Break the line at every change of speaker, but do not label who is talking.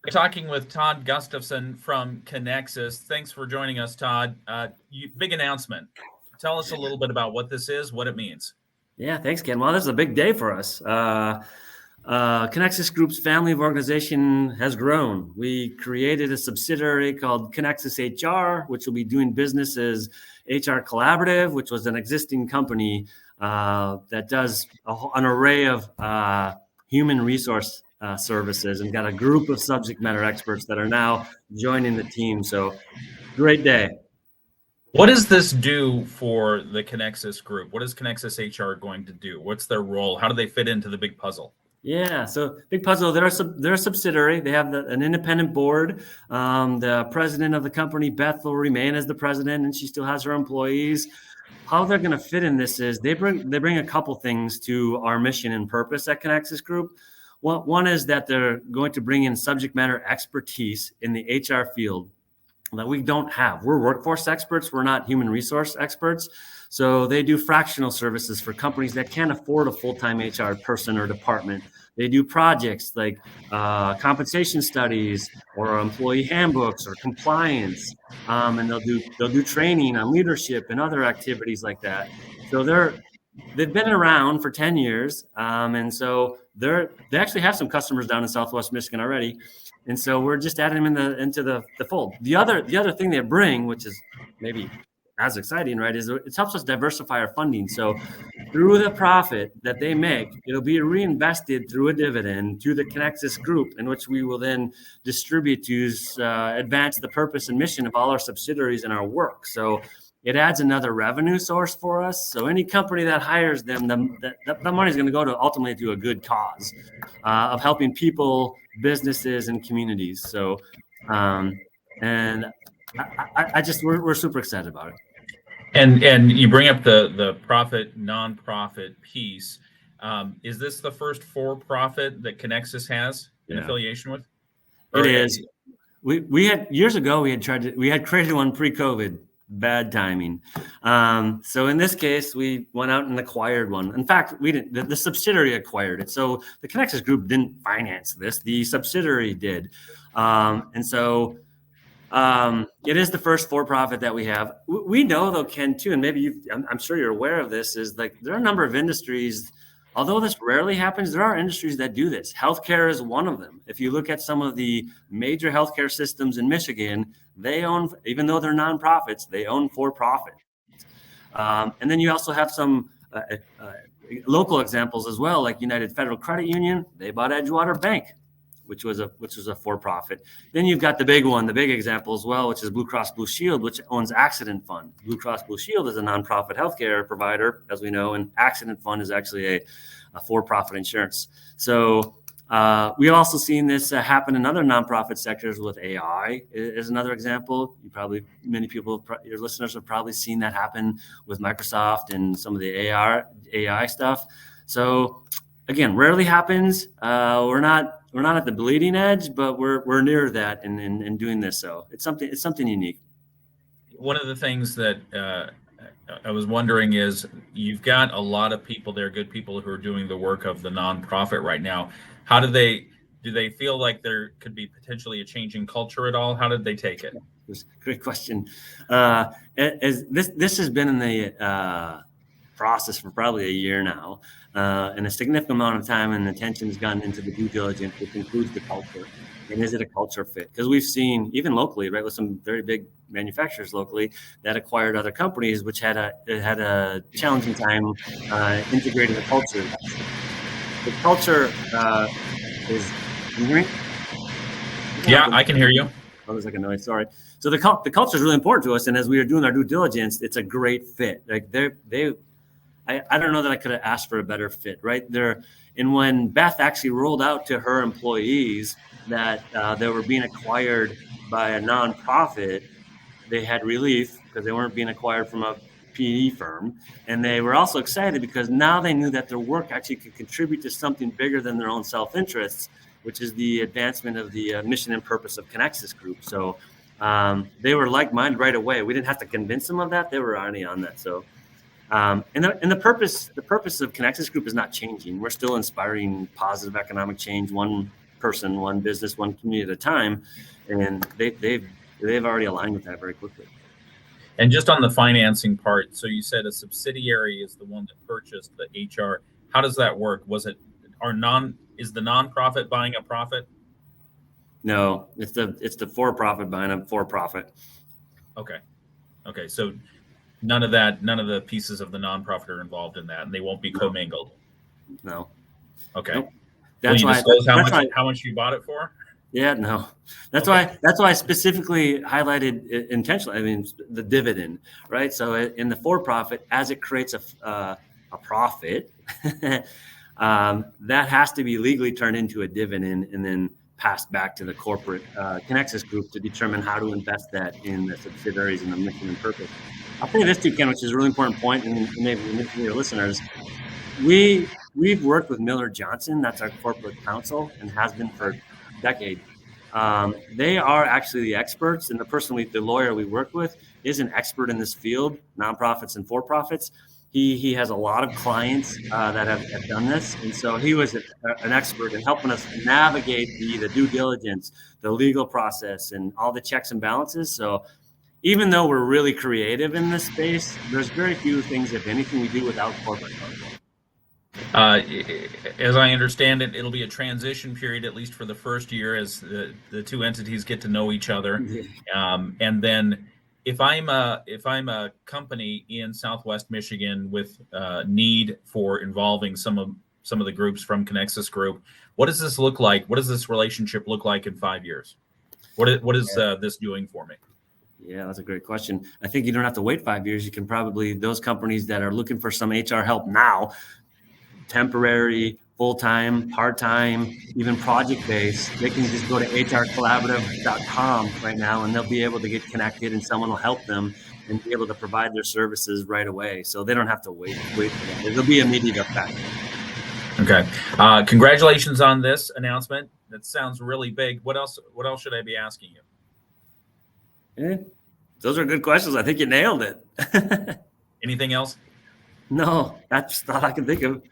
We're talking with Todd Gustafson from Kinexus. Thanks for joining us, Todd. Big announcement. Tell us a little bit about what this is, what it means.
Yeah, thanks, Ken. Well, this is a big day for us. Kinexus Group's family of organization has grown. We created a subsidiary called Kinexus HR, which will be doing business as HR Collaborative, which was an existing company that does an array of human resource services, and got a group of subject matter experts that are now joining the team. So, great day.
What does this do for the Kinexus Group? What is Kinexus HR going to do? What's their role? How do they fit into the big puzzle?
Yeah, so big puzzle. They're a subsidiary. They have an independent board. The president of the company, Beth, will remain as the president, and she still has her employees. How they're going to fit in this is they bring a couple things to our mission and purpose at Kinexus Group. One is that they're going to bring in subject matter expertise in the HR field that we don't have. We're workforce experts. We're not human resource experts. So they do fractional services for companies that can't afford a full-time HR person or department. They do projects like compensation studies or employee handbooks or compliance, and they'll do training on leadership and other activities like that. So they've been around for 10 years, and so they actually have some customers down in Southwest Michigan already. And so we're just adding them into the fold. The other thing they bring, which is maybe as exciting, right, is it helps us diversify our funding. So through the profit that they make, it'll be reinvested through a dividend to the Kinexus Group, in which we will then distribute to advance the purpose and mission of all our subsidiaries and our work. So it adds another revenue source for us. So any company that hires them, the money is going to go to ultimately to a good cause of helping people, businesses, and communities. So, and we're super excited about it.
And you bring up the profit nonprofit piece. Is this the first for-profit that Kinexus has an affiliation with?
It is. We had years ago. We had created one pre-COVID. Bad timing. So in this case, we went out and acquired one. In fact, we didn't. The subsidiary acquired it. So the Kinexus Group didn't finance this. The subsidiary did. And so it is the first for-profit that we have. We know, though, Ken, too, and maybe I'm sure you're aware of this, is like there are a number of industries. Although this rarely happens, there are industries that do this. Healthcare is one of them. If you look at some of the major healthcare systems in Michigan, they own, even though they're nonprofits, they own for-profit. And then you also have some local examples as well, like United Federal Credit Union. They bought Edgewater Bank, which was a for-profit. Then you've got the big example as well, which is Blue Cross Blue Shield, which owns Accident Fund. Blue Cross Blue Shield is a nonprofit healthcare provider, as we know, and Accident Fund is actually a for-profit insurance. So we've also seen this happen in other nonprofit sectors with AI is another example. Many people, your listeners have probably seen that happen with Microsoft and some of the AI stuff. So again, rarely happens. We're not at the bleeding edge, but we're near that in doing this. So it's something unique.
One of the things that I was wondering is you've got a lot of people there, good people who are doing the work of the nonprofit right now. How do they feel like there could be potentially a changing culture at all? How did they take it?
Great question. This has been in the process for probably a year now, and a significant amount of time and attention has gone into the due diligence, which includes the culture. And is it a culture fit? Because we've seen, even locally, right, with some very big manufacturers locally that acquired other companies, which had a challenging time integrating the culture. The culture is. Can you hear me?
Yeah, I can hear you.
Oh, there's like a noise. Sorry. So the culture is really important to us, and as we are doing our due diligence, it's a great fit. Like I don't know that I could have asked for a better fit, right? And when Beth actually rolled out to her employees that they were being acquired by a nonprofit, they had relief because they weren't being acquired from a PE firm. And they were also excited because now they knew that their work actually could contribute to something bigger than their own self-interests, which is the advancement of the mission and purpose of Kinexus Group. So they were like-minded right away. We didn't have to convince them of that. They were already on that. So and the purpose of Kinexus Group is not changing. We're still inspiring positive economic change, one person, one business, one community at a time, and they've already aligned with that very quickly.
And just on the financing part, so you said a subsidiary is the one that purchased the HR. How does that work? Is the nonprofit buying a profit?
No, it's the for-profit buying a for-profit.
Okay. So none of the pieces of the nonprofit are involved in that, and they won't be commingled.
No.
Okay.
Nope.
Will you disclose how much you bought it for?
Yeah, no. That's why I specifically highlighted intentionally. I mean, the dividend, right? So in the for-profit, as it creates a profit, that has to be legally turned into a dividend and then passed back to the corporate Kinexus Group to determine how to invest that in the subsidiaries and the mission and purpose. I'll tell you this too, Ken, which is a really important point, and maybe for your listeners. We've worked with Miller Johnson, that's our corporate counsel, and has been for decades. They are actually the experts, and the lawyer we work with is an expert in this field, nonprofits and for-profits. He has a lot of clients that have done this, and so he was an expert in helping us navigate the due diligence, the legal process, and all the checks and balances. So even though we're really creative in this space, there's very few things, if anything, we do without corporate counsel.
As I understand it, it'll be a transition period, at least for the first year, as the two entities get to know each other. And then if I'm a company in Southwest Michigan with need for involving some of the groups from Kinexus Group, what does this look like? What does this relationship look like in 5 years? What is this doing for me?
Yeah, that's a great question. I think you don't have to wait 5 years. You can probably, those companies that are looking for some HR help now, temporary, full-time, part-time, even project-based, they can just go to hrcollaborative.com right now, and they'll be able to get connected, and someone will help them and be able to provide their services right away. So they don't have to wait for that. It'll be immediate effect.
Okay. Congratulations on this announcement. That sounds really big. What else should I be asking you?
Yeah, those are good questions. I think you nailed it.
Anything else?
No, that's all I can think of.